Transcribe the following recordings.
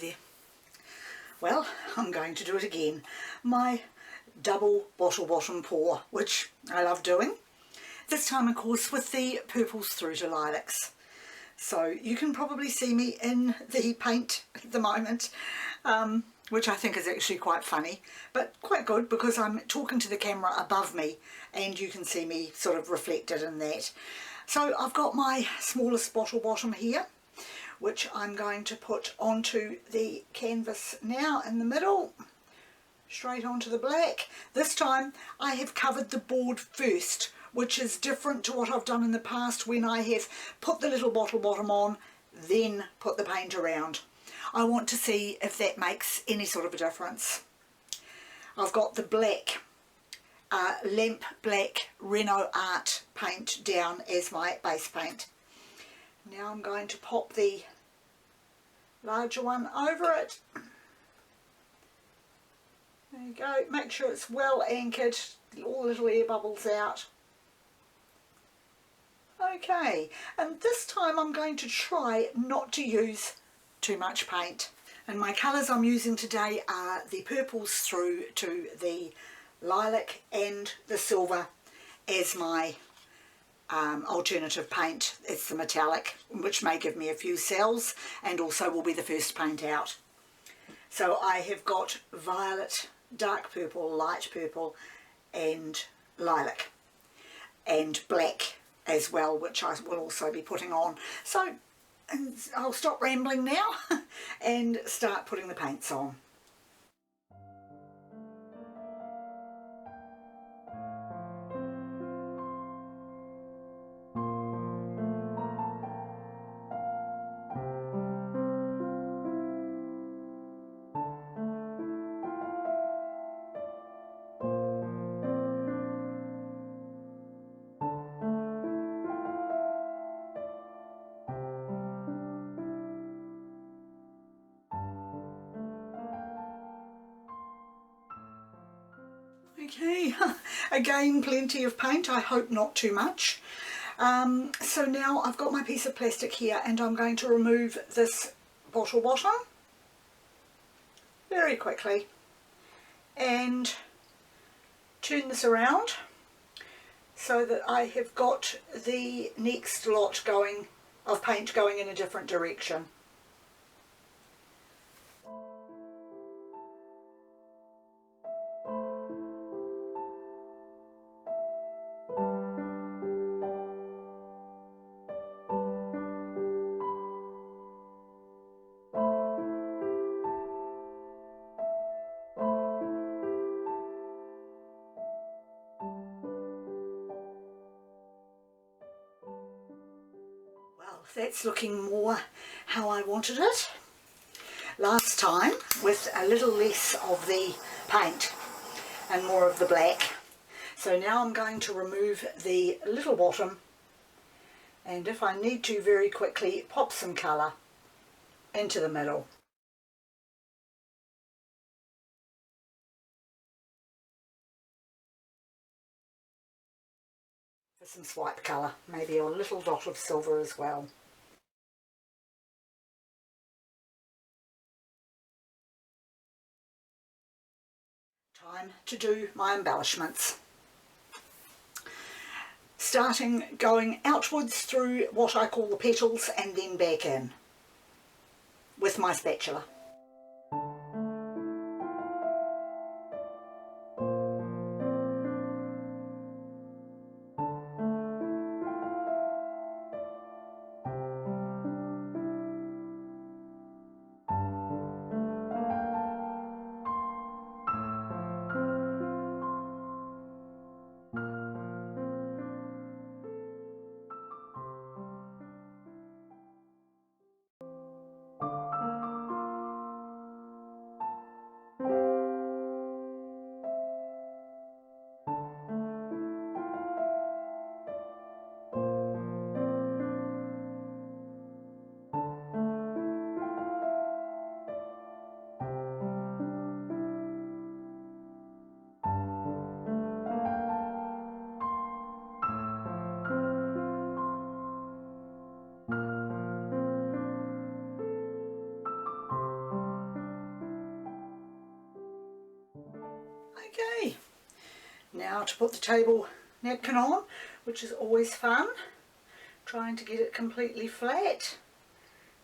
there. Well, I'm going to do it again. My double bottle bottom pour, which I love doing. This time, of course, with the purples through to lilacs. So you can probably see me in the paint at the moment, which I think is actually quite funny, but quite good because I'm talking to the camera above me and you can see me sort of reflected in that. So I've got my smallest bottle bottom here, which I'm going to put onto the canvas now in the middle, straight onto the black. This time I have covered the board first, which is different to what I've done in the past when I have put the little bottle bottom on, then put the paint around. I want to see if that makes any sort of a difference. I've got the black, lamp black Renault Art paint down as my base paint. Now I'm going to pop the larger one over it. There you go. Make sure it's well anchored, all the little air bubbles out. Okay, and this time I'm going to try not to use too much paint. And my colours I'm using today are the purples through to the lilac and the silver as my alternative paint. It's the metallic, which may give me a few cells and also will be the first paint out. So I have got violet, dark purple, light purple and lilac and black as well, which I will also be putting on. So and I'll stop rambling now and start putting the paints on. Okay, again plenty of paint, I hope not too much. So now I've got my piece of plastic here and I'm going to remove this bottle bottom very quickly and turn this around so that I have got the next lot going of paint going in a different direction. That's looking more how I wanted it last time, with a little less of the paint and more of the black. So now I'm going to remove the little bottom and, if I need to, very quickly pop some colour into the middle. For some swipe colour, maybe a little dot of silver as well. Time to do my embellishments. Starting going outwards through what I call the petals and then back in with my spatula. Okay, now to put the table napkin on, which is always fun, trying to get it completely flat.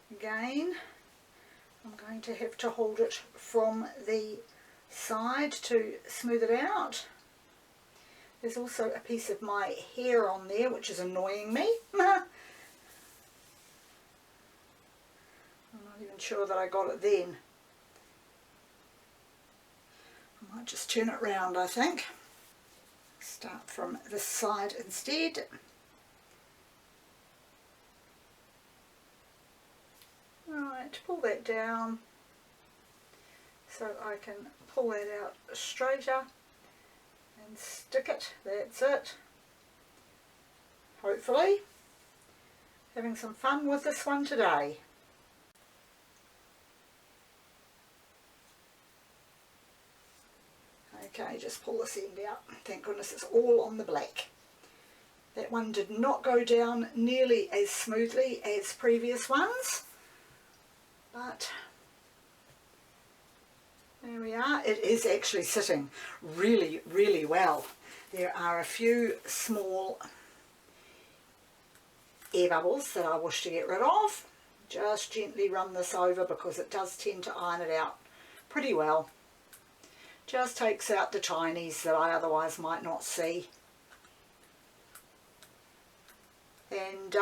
Again, I'm going to have to hold it from the side to smooth it out. There's also a piece of my hair on there which is annoying me. I'm not even sure that I got it then. I might just turn it round, I think. Start from this side instead. Right, pull that down so I can pull that out straighter and stick it. That's it. Hopefully having some fun with this one today. Okay, just pull this end out. Thank goodness it's all on the black. That one did not go down nearly as smoothly as previous ones, but there we are. It is actually sitting really, really well. There are a few small air bubbles that I wish to get rid of. Just gently run this over because it does tend to iron it out pretty well. Just takes out the tinies that I otherwise might not see. And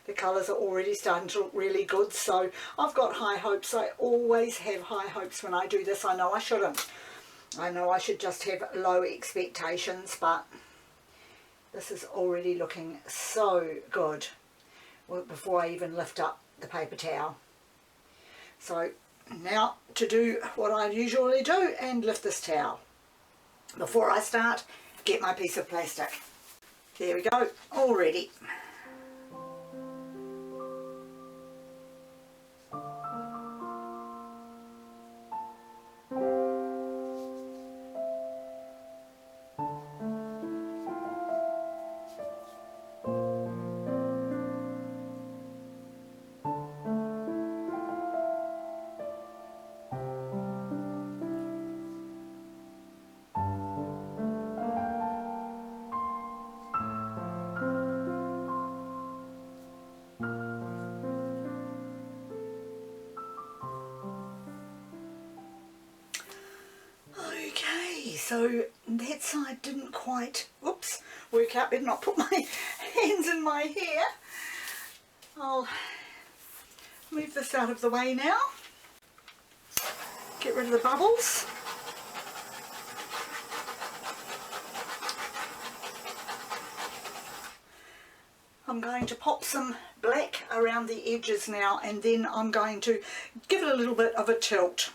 the colours are already starting to look really good, so I've got high hopes. I always have high hopes when I do this. I know I shouldn't. I know I should just have low expectations, but this is already looking so good before I even lift up the paper towel. So now to do what I usually do and lift this towel. Before I start, get my piece of plastic. There we go, all ready. So that side didn't quite, whoops, work out. Better not put my hands in my hair. I'll move this out of the way now. Get rid of the bubbles. I'm going to pop some black around the edges now, and then I'm going to give it a little bit of a tilt.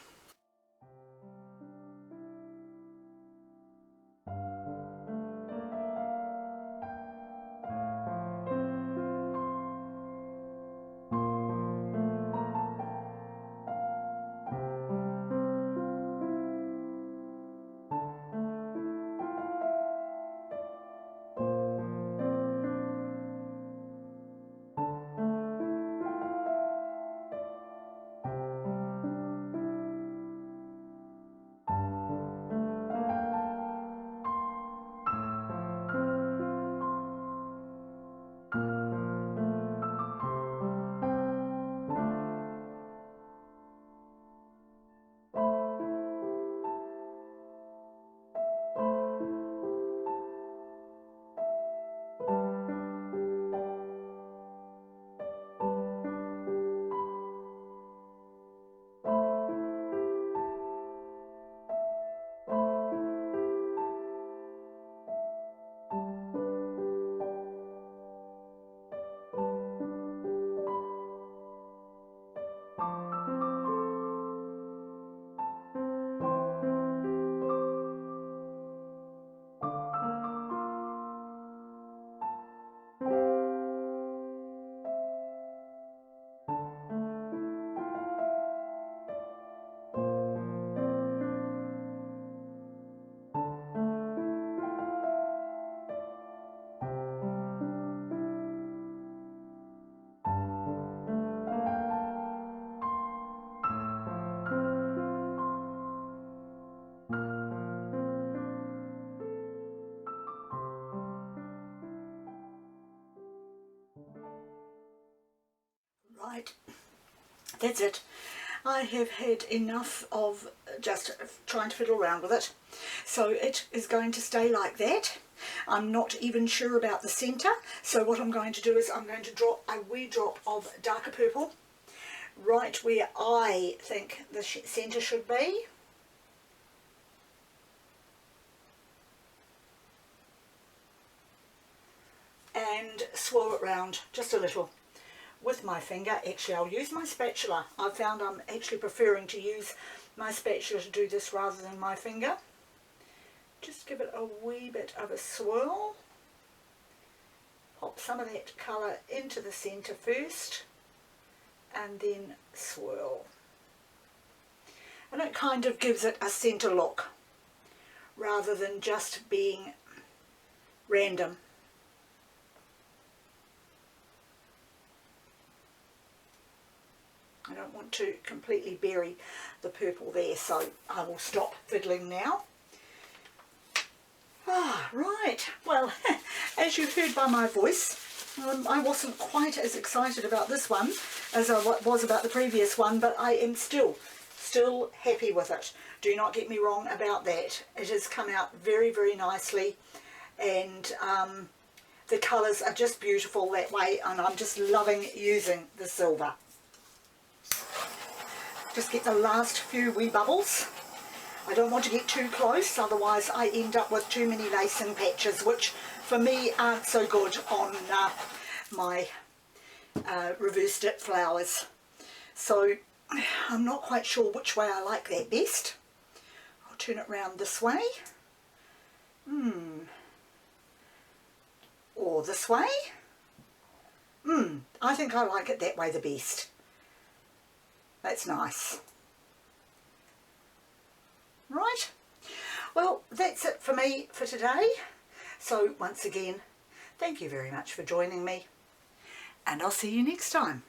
That's it. I have had enough of just trying to fiddle around with it. So it is going to stay like that. I'm not even sure about the centre. So what I'm going to do is I'm going to drop a wee drop of darker purple right where I think the centre should be. And swirl it round just a little with my finger. Actually, I'll use my spatula. I've found I'm actually preferring to use my spatula to do this rather than my finger. Just give it a wee bit of a swirl. Pop some of that colour into the centre first and then swirl. And it kind of gives it a centre look rather than just being random. I don't want to completely bury the purple there, so I will stop fiddling now. Ah, right, well, as you've heard by my voice, I wasn't quite as excited about this one as I was about the previous one, but I am still happy with it. Do not get me wrong about that. It has come out very, very nicely, and the colours are just beautiful that way, and I'm just loving using the silver. Just get the last few wee bubbles. I don't want to get too close, otherwise I end up with too many lacing patches, which for me aren't so good on my reverse dip flowers. So I'm not quite sure which way I like that best. I'll turn it round this way. Or this way. I think I like it that way the best. That's nice. Right, well, that's it for me for today. So once again, thank you very much for joining me, and I'll see you next time.